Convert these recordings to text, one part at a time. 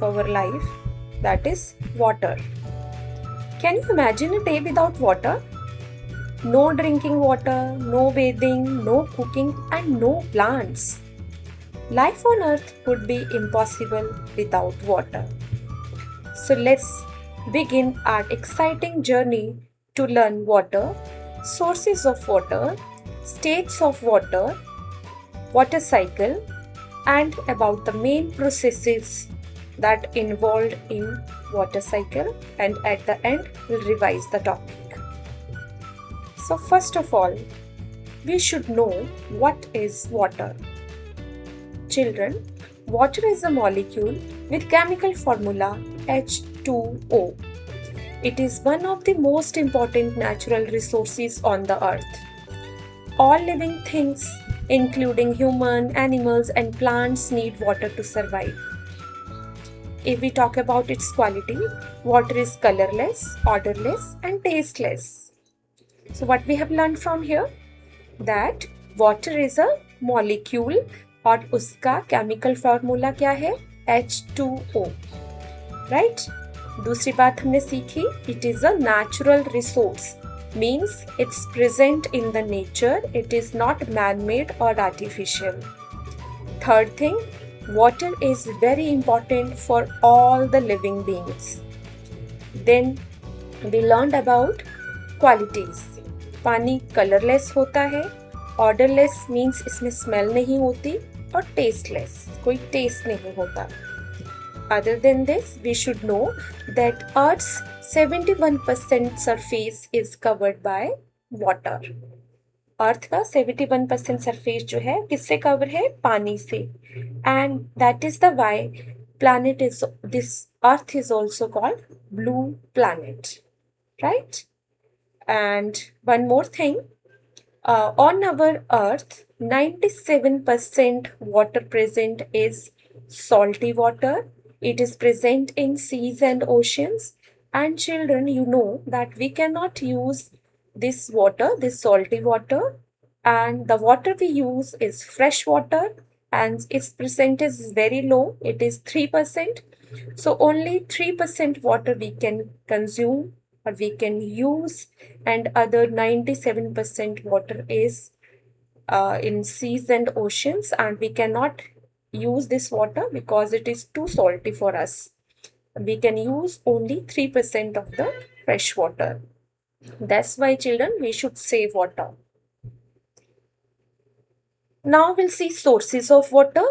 our life, that is water. Can you imagine a day without water? No drinking water, no bathing, no cooking, and no plants. Life on earth would be impossible without water. So let's begin our exciting journey to learn water, sources of water, states of water, water cycle, and about the main processes that involved in water cycle, and at the end we'll revise the topic. So first of all, we should know what is water. Children, water is a molecule with chemical formula H2O. It is one of the most important natural resources on the earth. All living things, including human, animals, and plants, need water to survive. If we talk about its quality, water is colorless, odorless, and tasteless. So what we have learned from here? That water is a molecule और उसका chemical formula क्या है? H2O. Right? दूसरी बात हमने सीखी, it is a natural resource, means it's present in the nature, it is not man made or artificial. Third thing, water is very important for all the living beings. Then we learned about qualities. पानी colourless होता है, odourless means इसमें smell नहीं होती, और tasteless, कोई test नहीं होता. Other than this, we should know that Earth's 71% surface is covered by water. अर्थ का 71% सरफेस जो है किससे कवर है? पानी से. And that is the why planet is this earth is also called blue planet, right? And one more thing, on our earth 97% water present is salty water. It is present in seas and oceans. And children, you know that we cannot use this water, this salty water, and the water we use is fresh water, and its percentage is very low. It is 3%. So only 3% water we can consume or we can use, and other 97% water is in seas and oceans, and we cannot use this water because it is too salty for us. We can use only 3% of the fresh water. That's why, children, we should save water. Now we'll see sources of water.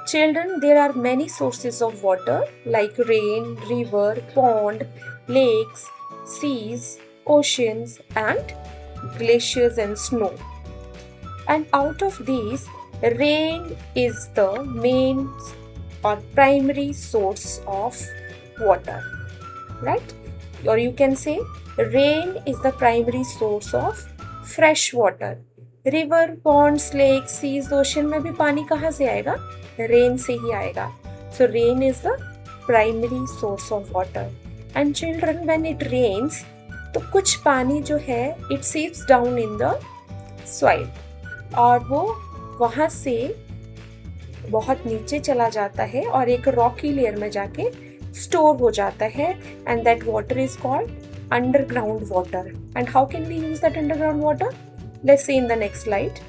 Children, there are many sources of water like rain, river, pond, lakes, seas, oceans, and glaciers and snow. And out of these, rain is the main or primary source of water, right? Or you can say rain is the primary source of fresh water. River, ponds, lakes, seas, ocean में भी पानी कहाँ से आएगा? Rain से ही आएगा. So rain is the primary source of water. And children, when it rains, तो कुछ पानी जो है it seeps down in the soil, और वो वहाँ से बहुत नीचे चला जाता है और एक रॉकी लेयर में जाके स्टोर हो जाता है, and that water is called underground water. And how can we use that underground water? Let's see in the next slide.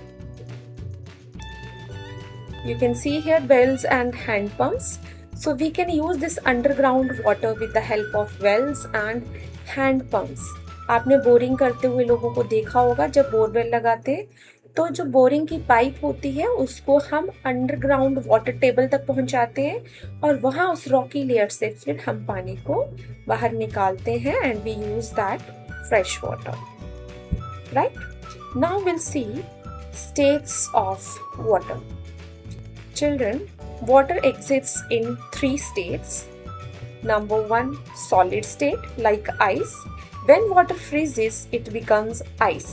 You can see here wells and hand pumps. So we can use this underground water with the help of wells and hand pumps. आपने boring करते हुए लोगों को देखा होगा, जब borewell लगाते तो जो बोरिंग की पाइप होती है उसको हम अंडरग्राउंड वाटर टेबल तक पहुंचाते हैं, और वहाँ उस रॉकी लेयर से फिर हम पानी को बाहर निकालते हैं, and we use that fresh water, right? Now will see states of water. Children, water exists in 3 states. Number 1, solid state like ice. When water freezes, it becomes ice.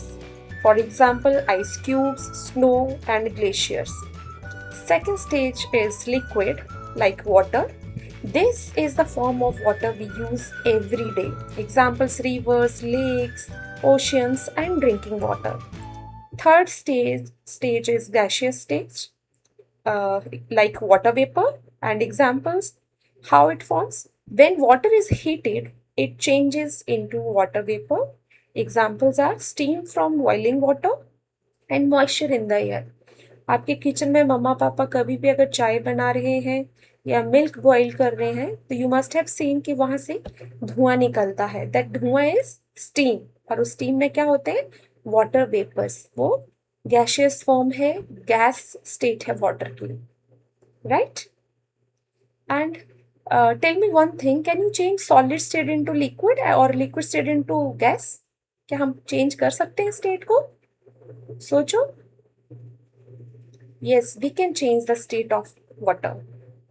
For example, ice cubes, snow, and glaciers. Second stage is liquid like water. This is the form of water we use every day. Examples: rivers, lakes, oceans, and drinking water. Third stage is gaseous stage. Like water vapor, And examples, how it forms? When water is heated, it changes into water vapor. Examples are steam from boiling water and moisture in the air. आपके kitchen में मम्मा पापा कभी भी अगर चाय बना रहे हैं या मिल्क बॉईल कर रहे हैं तो यू मस्ट हैव सीन कि वहां से धुआं निकलता है. दैट धुआं इज स्टीम. और उस स्टीम में क्या होते हैं? Water vapours. वो गैशियस फॉर्म है, गैस स्टेट है वाटर की. Right. And tell me one thing, can you change solid state into liquid और लिक्विड स्टेट इनटू गैस? क्या हम चेंज कर सकते हैं स्टेट को? सोचो. Yes, we can change the state of water.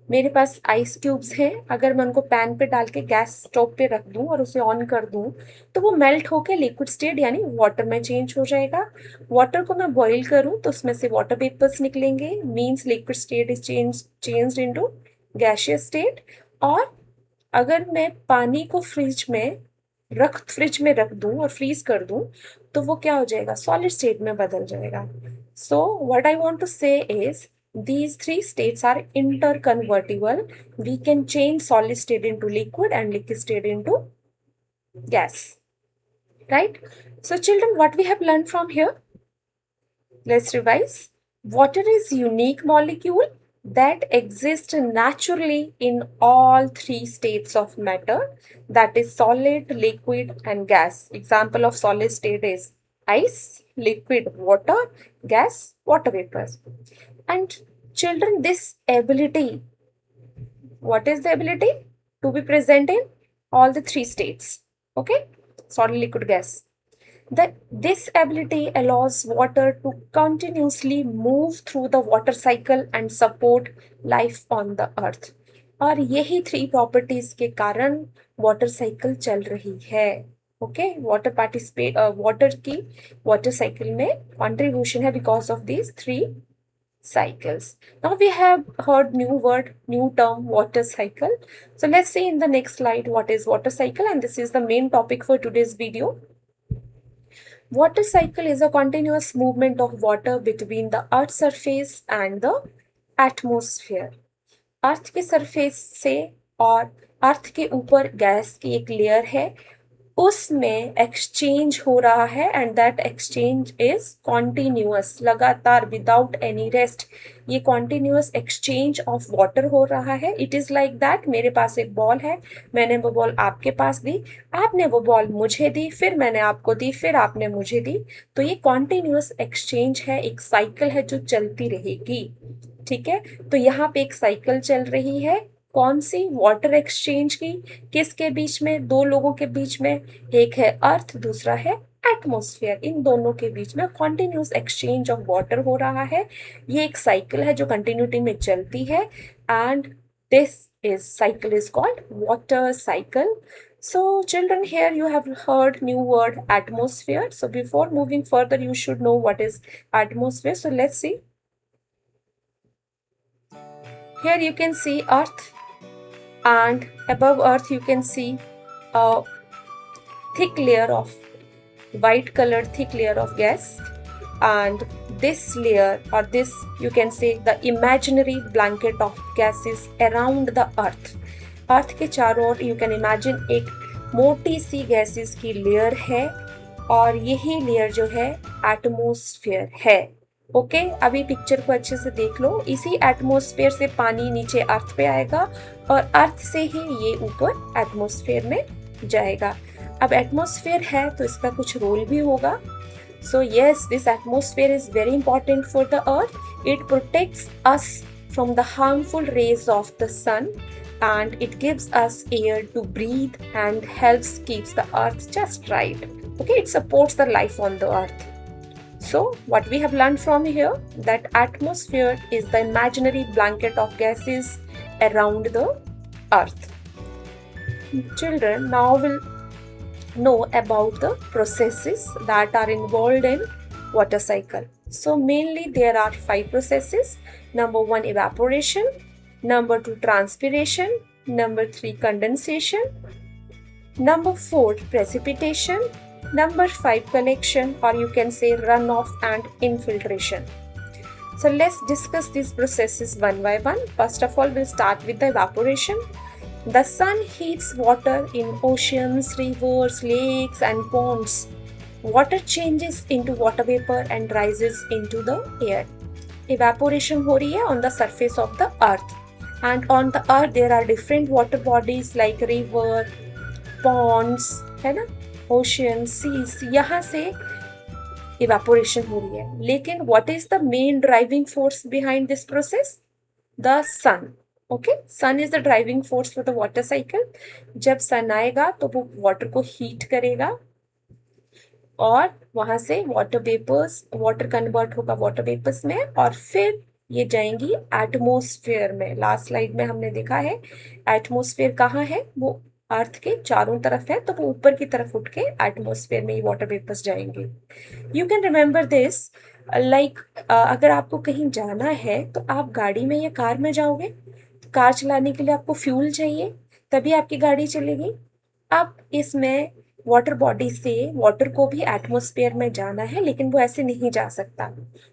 मेरे पास आइस क्यूब्स हैं. अगर मैं उनको पैन पे डाल के गैस स्टोव पे रख दूं और उसे ऑन कर दूं तो वो मेल्ट होके लिक्विड स्टेट यानी वाटर में चेंज हो जाएगा. वाटर को मैं बॉईल करूं तो उसमें से वाटर वेपर्स निकलेंगे. Means liquid state is changed into gaseous state. और अगर मैं पानी को फ्रिज में रख दूं और फ्रीज कर दूं तो वो क्या हो जाएगा? सॉलिड स्टेट में बदल जाएगा. So what I want to say is these three states are interconvertible. We can change solid state into liquid and liquid state into gas. Right? So children, what we have learned from here? Let's revise. Water is unique molecule that exists naturally in all three states of matter, that is solid, liquid and gas. Example of solid state is ice, liquid water, gas water vapors. And children, this ability, what is the ability? To be present in all the three states. Okay, solid, liquid, gas. This ability allows water to continuously move through the water cycle and support life on the earth. और यही three properties के कारण water cycle चल रही है. Okay, water की water cycle में contribution है because of these three cycles. Now we have heard new term, water cycle. So let's see in the next slide what is water cycle, and this is the main topic for today's video. Water cycle is a continuous movement of water between the earth's surface and the atmosphere. अर्थ के surface से और अर्थ के ऊपर gas की एक layer है, उसमें exchange हो रहा है and that exchange is continuous, लगातार, विदाउट एनी रेस्ट. ये कॉन्टिन्यूअस एक्सचेंज ऑफ वाटर हो रहा है. इट इज लाइक दैट, मेरे पास एक बॉल है, मैंने वो बॉल आपके पास दी, आपने वो बॉल मुझे दी, फिर मैंने आपको दी, फिर आपने मुझे दी. तो ये कॉन्टिन्यूअस एक्सचेंज है, एक साइकिल है जो चलती रहेगी. ठीक है, तो यहाँ पे एक साइकिल चल रही है. कौन सी? वाटर एक्सचेंज की. किसके बीच में? दो लोगों के बीच में. एक है अर्थ, दूसरा है एटमॉस्फेयर. इन दोनों के बीच में कॉन्टिन्यूस एक्सचेंज ऑफ वाटर हो रहा है. ये एक साइकिल है जो कंटिन्यूटी में चलती है and this cycle is called water cycle. So children, here you have heard new word atmosphere. So before moving further, you should know what is atmosphere. So let's see. Here you can see earth, and above earth you can see a thick layer of white colored thick layer of gas, and this layer, or this you can say the imaginary blanket of gases around the earth. अर्थ के चारों ओर you can imagine एक मोटी सी gases की layer है और यही layer जो है एटमॉस्फेयर है. ओके, अभी पिक्चर को अच्छे से देख लो. इसी एटमॉस्फेयर से पानी नीचे अर्थ पे आएगा और अर्थ से ही ये ऊपर एटमॉस्फेयर में जाएगा. अब एटमॉस्फेयर है तो इसका कुछ रोल भी होगा. So yes, this atmosphere is very important for the earth. It protects us from the harmful rays of the sun and it gives us air to breathe and helps keeps the earth just right. Okay, it supports the life on the earth. So what we have learned from here, that atmosphere is the imaginary blanket of gases around the earth. Children, now we'll know about the processes that are involved in water cycle. So mainly there are 5 processes. Number 1, evaporation. Number 2, transpiration. Number 3, condensation. Number 4, precipitation. Number 5, collection, or you can say runoff and infiltration. So let's discuss these processes one by one. First of all, we'll start with the evaporation. The sun heats water in oceans, rivers, lakes, and ponds. Water changes into water vapor and rises into the air. Evaporation हो रही है on the surface of the earth. And on the earth there are different water bodies like river, ponds, है ना, oceans, seas. यहाँ से evaporation हो रही है. लेकिन what is the main driving force behind this process? The sun. Okay, sun is the driving force for the water cycle. जब sun आएगा तो वो water को heat करेगा और वहां से वाटर वेपर्स, वाटर कन्वर्ट होगा वाटर वेपर्स में और फिर ये जाएंगी एटमॉस्फेयर में. लास्ट स्लाइड में हमने देखा है एटमॉस्फेयर कहाँ है, वो अर्थ के चारों तरफ है, तो वो ऊपर की तरफ उठ के एटमॉस्फेयर में ये वाटर वेपर्स जाएंगे. You can remember this like अगर आपको कहीं जाना है तो आप गाड़ी में या कार में जाओगे. कार चलाने के लिए आपको फ्यूल चाहिए, तभी आपकी गाड़ी चलेगी. अब इसमें वाटर बॉडी से वाटर को भी एटमॉस्फेयर में जाना है, लेकिन वो ऐसे नहीं जा सकता,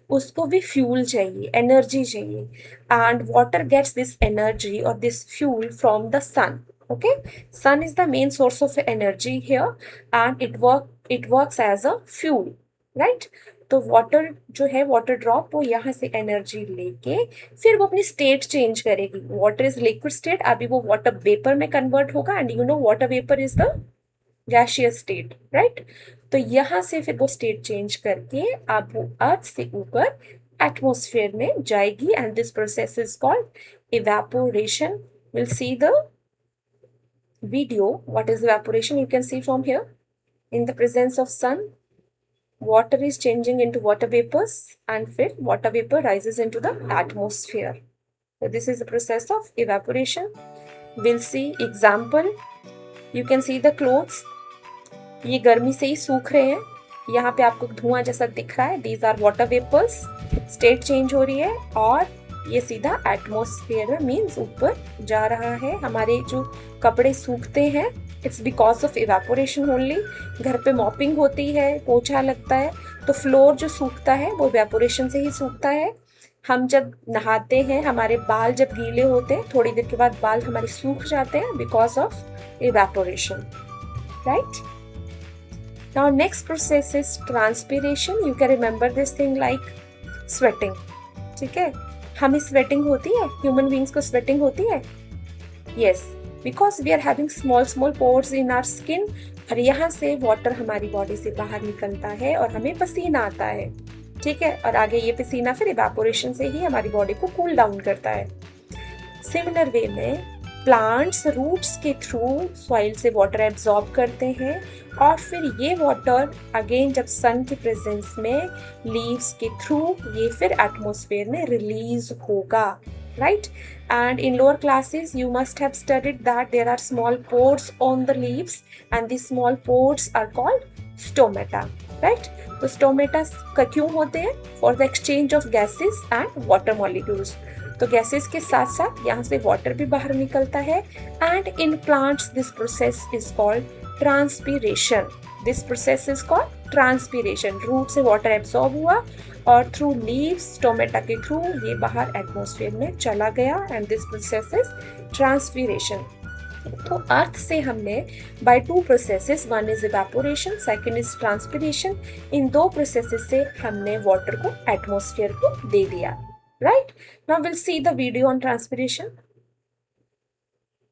उसको भी फ्यूल चाहिए, एनर्जी चाहिए. And water gets this energy or this fuel from the sun. Okay, sun is the main source of energy here and it works as a fuel, right. तो वाटर जो है, वाटर ड्रॉप, वो यहाँ से energy लेके फिर वो अपनी स्टेट चेंज करेगी. वाटर इज लिक्विड स्टेट, अभी वो वाटर वेपर में कन्वर्ट होगा. And you know water vapour is the gaseous state, right. तो यहाँ से फिर वो स्टेट चेंज करके अब वो अर्थ से ऊपर एटमॉस्फेयर में जाएगी. And this process is called evaporation. Will see the video what is evaporation. You can see from here in the presence of sun water is changing into water vapors and फिर water vapor rises into the atmosphere. So this is the process of evaporation. We'll see example. You can see the clothes. ये गर्मी से ही सूख रहे हैं. यहाँ पे आपको धुआं जैसा दिख रहा है. These are water vapors. State change हो रही है और ये सीधा एटमॉस्फेयर में मीन्स ऊपर जा रहा है. हमारे जो कपड़े सूखते हैं it's because of evaporation only. घर पे मॉपिंग होती है, पोछा लगता है, तो फ्लोर जो सूखता है वो इवेपोरेशन से ही सूखता है. हम जब नहाते हैं, हमारे बाल जब गीले होते हैं, थोड़ी देर के बाद बाल हमारे सूख जाते हैं because of evaporation, right. Now next process is transpiration. You can remember this thing like sweating. ठीक है, हमें स्वेटिंग होती है, ह्यूमन बींग्स को स्वेटिंग होती है. Yes, because we are having small pores in our skin. और यहाँ से वाटर हमारी बॉडी से बाहर निकलता है और हमें पसीना आता है. ठीक है, और आगे ये पसीना फिर इवेपोरेशन से ही हमारी बॉडी को कूल डाउन करता है. सिमिलर वे में प्लांट्स रूट्स के थ्रू सॉइल से वाटर एब्जॉर्ब करते हैं और फिर ये वाटर अगेन जब सन की प्रेजेंस में लीव्स के थ्रू ये फिर एटमॉस्फेयर में रिलीज होगा, right. And in lower classes you must have studied that there are small pores on the leaves and these small pores are called stomata, right. तो stomata क्यों होते हैं? For the exchange of gases and water molecules. तो gases के साथ साथ यहाँ से वाटर भी बाहर निकलता है. And in plants this process is called transpiration. This process is called transpiration. Root से वाटर एब्सॉर्ब हुआ और थ्रू लीव्स स्टोमेटा के थ्रू ये बाहर एटमॉस्फेयर में चला गया and this process is transpiration. तो अर्थ से हमने by two processes, one is evaporation, second is transpiration, इन दो प्रोसेसेस से हमने वाटर को एटमॉस्फेयर को दे दिया, right. Now we'll see the video on transpiration.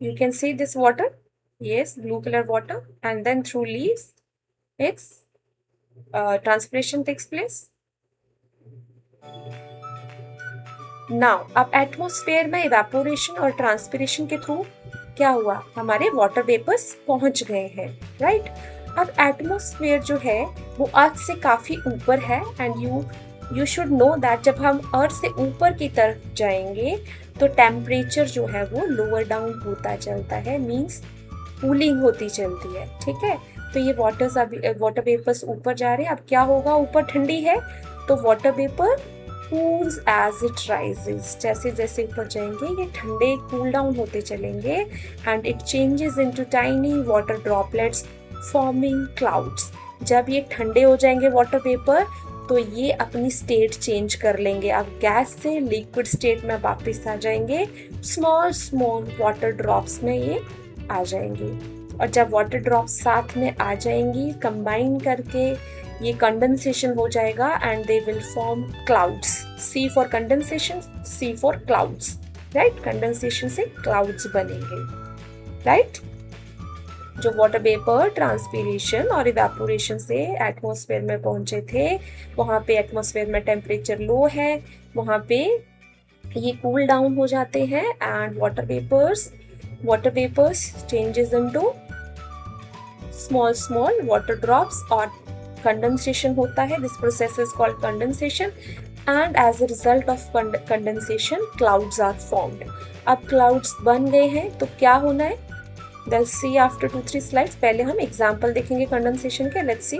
You can see this water, yes, blue color water, and then through leaves its transpiration takes place. Now अब atmosphere में evaporation और transpiration के through क्या हुआ, हमारे water vapours पहुंच गए हैं, राइट. अब एटमॉस्फेयर जो है वो अर्थ से काफी ऊपर है and you should know that जब हम अर्थ से ऊपर की तरफ जाएंगे तो टेम्परेचर जो है वो लोअर डाउन होता चलता है, मींस कूलिंग होती चलती है. ठीक है, तो ये वाटर वेपर्स ऊपर जा रहे हैं. अब क्या होगा, ऊपर ठंडी है तो water vapour cools as it rises. जैसे जैसे ऊपर जाएंगे ये ठंडे कूल डाउन होते चलेंगे and it changes into tiny water droplets forming clouds. जब ये ठंडे हो जाएंगे वाटर वेपर तो ये अपनी स्टेट चेंज कर लेंगे, अब गैस से लिक्विड स्टेट में वापस आ जाएंगे, स्मॉल स्मॉल वाटर ड्रॉप्स में ये आ जाएंगे। और जब वाटर ड्रॉप्स साथ में आ जाएंगी कंबाइन करके ये कंडेंसेशन हो जाएगा and they will form clouds. C for condensation, C for clouds, right. Condensation से क्लाउड्स बनेंगे, राइट। जो वाटर वेपर ट्रांसपीरेशन और इवेपोरेशन से एटमॉस्फेयर में पहुंचे थे, वहां पे एटमॉस्फेयर में टेम्परेचर लो है, वहां पे ये कूल डाउन हो जाते हैं and water vapours changes into small small water drops और कंडेंसेशन होता है। This process is called condensation and as a result of condensation clouds are formed. अब क्लाउड्स बन गए हैं तो क्या होना है, They'll see after 2-3 slides। पहले हम एग्जाम्पल देखेंगे कंडेंसेशन के। Let's see.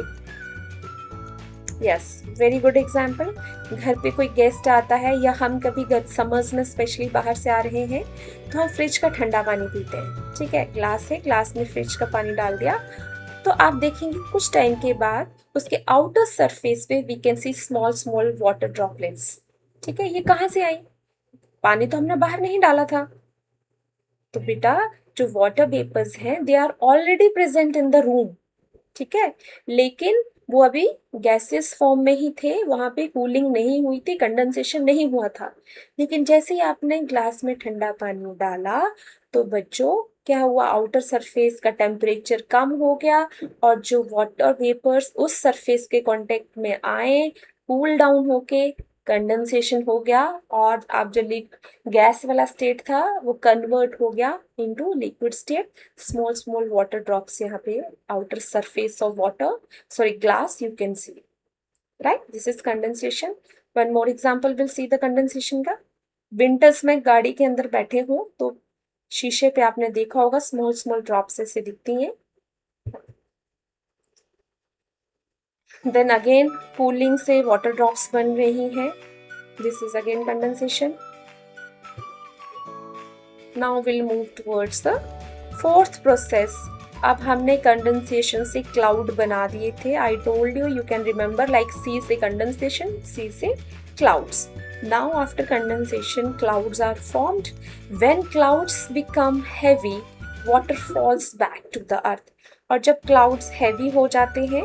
Yes, very good example. घर पे कोई गेस्ट आता है या हम कभी समर्स में स्पेशली बाहर से आ रहे हैं तो हम फ्रिज का ठंडा पानी पीते हैं, ठीक है। ग्लास है, ग्लास में फ्रिज का पानी डाल दिया, तो आप देखेंगे कुछ टाइम के बाद उसके आउटर सरफेस पे we can see small small water droplets, ठीक है। ये कहाँ से आई, पानी तो हमने बाहर नहीं डाला था। तो बेटा जो वाटर वेपर्स हैं they are already present in the room, ठीक है, लेकिन वो अभी गैसेस फॉर्म में ही थे, वहां पे कूलिंग नहीं हुई थी, कंडेंसेशन नहीं हुआ था। लेकिन जैसे ही आपने ग्लास में ठंडा पानी डाला तो बच्चों क्या हुआ, आउटर सरफेस का टेम्परेचर कम हो गया और जो वाटर वेपर्स उस सरफेस के कांटेक्ट में आए, कूल डाउन होके कंडेंसेशन हो गया और आप जो गैस वाला स्टेट था वो कन्वर्ट हो गया into liquid state. Small small water drops यहाँ पे outer surface of water, sorry glass, you can C, right. This is condensation. One more example will see the condensation का। विंटर्स में गाड़ी के अंदर बैठे हो तो शीशे पे आपने देखा होगा स्मॉल स्मॉल ड्रॉप्स ऐसे दिखती हैं। देन अगेन कूलिंग से वाटर ड्रॉप्स बन रही हैं। This is again condensation. Now will move towards the fourth process. अब हमने कंडेंसेशन से क्लाउड बना दिए थे। I told you can remember like C से कंडेंसेशन, सी से clouds. Now after condensation clouds are formed. When clouds become heavy, water falls back to the earth. और जब clouds heavy हो जाते हैं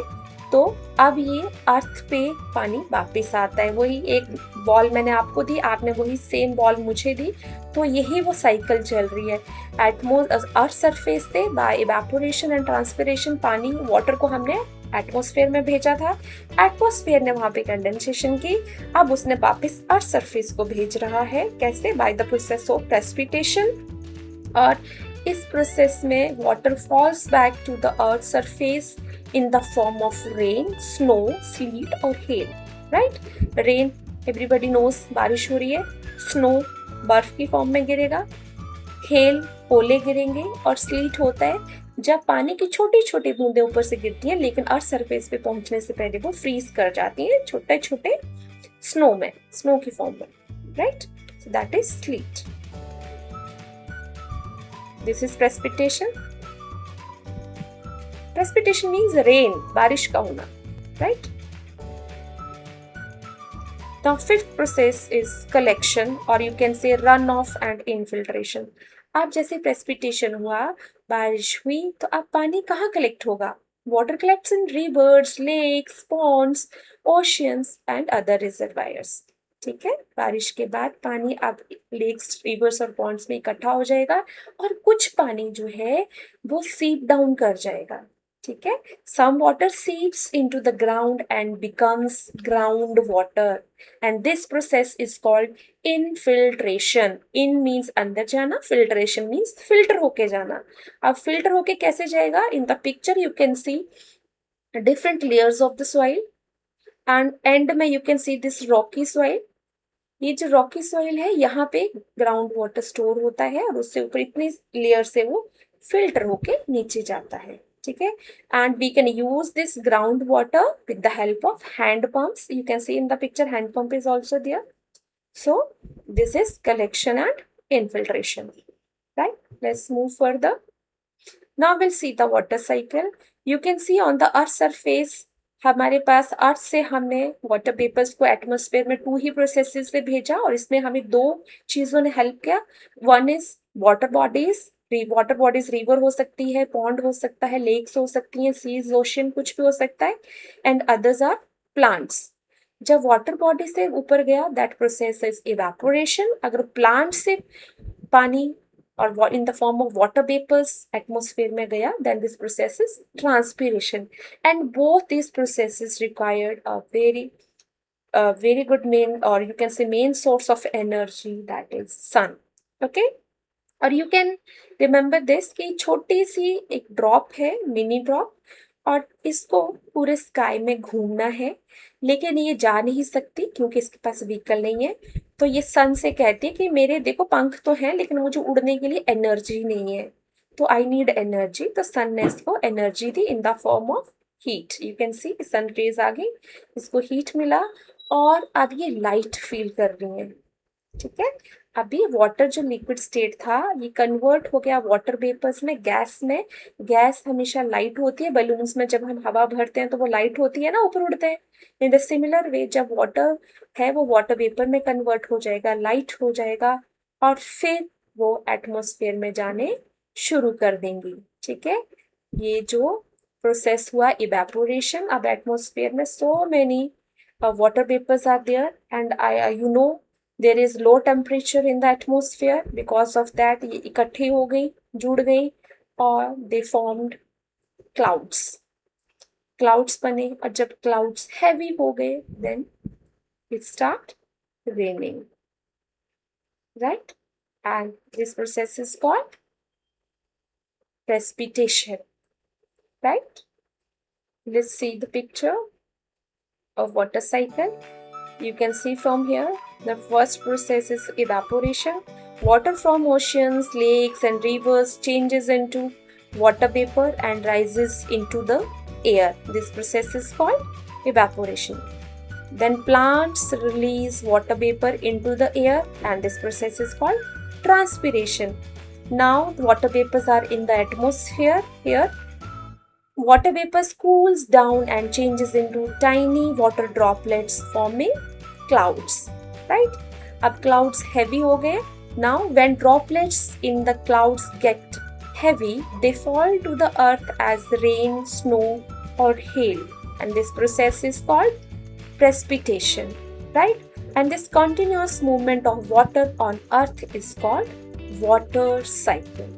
तो अब ये अर्थ पे पानी वापस आता है। वही एक बॉल मैंने आपको दी, आपने वही सेम बॉल मुझे दी, तो यही वो साइकिल चल रही है। अर्थ सरफेस पे बाय इवेपोरेशन एंड ट्रांसपिरेशन पानी वाटर को हमने एटमॉस्फेयर में भेजा था, एटमॉस्फेयर ने वहां पे कंडेंसेशन की, अब उसने वापस अर्थ सरफेस को भेज रहा है। कैसे, by the process of precipitation. और इस प्रोसेस में water falls back to the earth surface in the form of rain, snow, sleet और hail, right? Rain, everybody knows, बारिश हो रही है। Snow, बर्फ की फॉर्म में गिरेगा। Hail, ओले गिरेंगे। और sleet होता है जब पानी की छोटी छोटी बूंदें ऊपर से गिरती हैं लेकिन अर्थ सरफेस पे पहुंचने से पहले वो फ्रीज कर जाती हैं छोटे छोटे स्नो में, स्नो की फॉर्म में, right. So that is sleet. This is precipitation. Precipitation means rain, बारिश का होना, right? The fifth process is collection or you can say runoff and infiltration. अब जैसे precipitation हुआ, बारिश हुई, तो अब पानी कहाँ कलेक्ट होगा? Water collects in rivers, lakes, ponds, oceans and other reservoirs. ठीक है, बारिश के बाद पानी अब लेक्स, रिवर्स और पॉन्ड्स में इकट्ठा हो जाएगा और कुछ पानी जो है वो सीप डाउन कर जाएगा, ठीक है। Some water seeps into the ground and becomes groundwater and this process is called infiltration. In means अंदर जाना, filtration means filter होके जाना। अब filter होके कैसे जाएगा? In the picture you can see different layers of the soil and end में you can see this rocky soil. ये जो रॉकी सॉइल है यहाँ पे ग्राउंड वाटर स्टोर होता है और उससे ऊपर इतनी लेयर से वो फिल्टर होके नीचे जाता है, ठीक है। And we can use this ground water with the help of hand pumps. You can see in the picture hand pump is also there. So this is collection and infiltration, right. Let's move further. Now we'll see the water cycle. You can see on the earth surface हमारे पास अर्थ से हमने water vapours को atmosphere में 2 ही processes से भेजा और इसमें हमें 2 चीजों ने हेल्प किया। One is water bodies river हो सकती है, पॉन्ड हो सकता है, लेक्स हो सकती हैं, सीज, ओशन, कुछ भी हो सकता है, एंड अदर्स आर प्लांट्स। जब वाटर बॉडी से ऊपर गया दैट प्रोसेस इज इवेपोरेशन। अगर प्लांट से पानी और in the form of water vapours atmosphere में गया then this process is transpiration, and both this processes required a very good main, or you can say main source of energy, that is sun. Okay, और you can remember this कि छोटी सी एक drop है, mini drop, और इसको पूरे sky में घूमना है, लेकिन ये जा नहीं सकती क्योंकि इसके पास व्हीकल नहीं है। तो ये सन से कहती है कि मेरे देखो पंख तो हैं लेकिन मुझे उड़ने के लिए एनर्जी नहीं है, तो आई नीड एनर्जी। तो सन ने इसको एनर्जी दी in the form of heat. You can see sun rays आ गई, इसको हीट मिला और अब ये लाइट फील कर रही है। ठीक है, अभी वाटर जो लिक्विड स्टेट था ये कन्वर्ट हो गया वाटर वेपर्स में, गैस में। गैस हमेशा लाइट होती है, बलून्स में जब हम हवा भरते हैं तो वो लाइट होती है ना, ऊपर उड़ते हैं। इन द सिमिलर वे जब वाटर है वो वाटर वेपर में कन्वर्ट हो जाएगा, लाइट हो जाएगा, और फिर वो एटमॉस्फेयर में जाने शुरू कर देंगी। ठीक है, ये जो प्रोसेस हुआ इवेपोरेशन, अब एटमॉस्फेयर में so many water vapors are there, and you know there is low temperature in the atmosphere, because of that ये इकट्ठी हो गई, जुड़ गई, और they formed clouds बने, और जब clouds heavy हो गए then it start raining, right? And this process is called precipitation, right? Let's see the picture of water cycle. You can see from here the first process is evaporation. Water from oceans, lakes and rivers changes into water vapor and rises into the air. This process is called evaporation. Then plants release water vapor into the air and this process is called transpiration. Now water vapors are in the atmosphere here. Water vapor cools down and changes into tiny water droplets forming clouds, right? अब clouds heavy हो गए. Now when droplets in the clouds get heavy, they fall to the earth as rain, snow or hail, and this process is called precipitation, right? And this continuous movement of water on earth is called water cycle,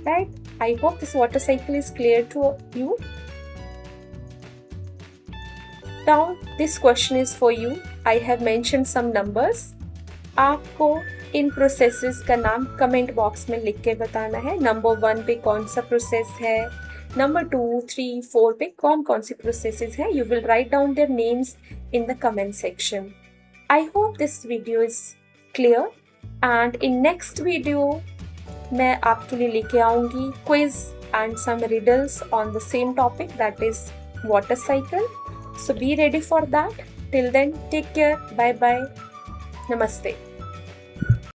right? I hope this water cycle is clear to you. Now this question is for you. I have mentioned some numbers. आपको इन processes का नाम comment box में लिख के बताना है। Number 1 पे कौन सा प्रोसेस है, नंबर 2, 3, 4 पे कौन कौन सी प्रोसेसेस है। You will write down their names in the comment section. I hope this video is clear, and in next video मैं आपके लिए लेके आऊंगी quiz and some riddles on the same topic, that is water cycle. So be ready for that. Till then take care, bye bye, नमस्ते.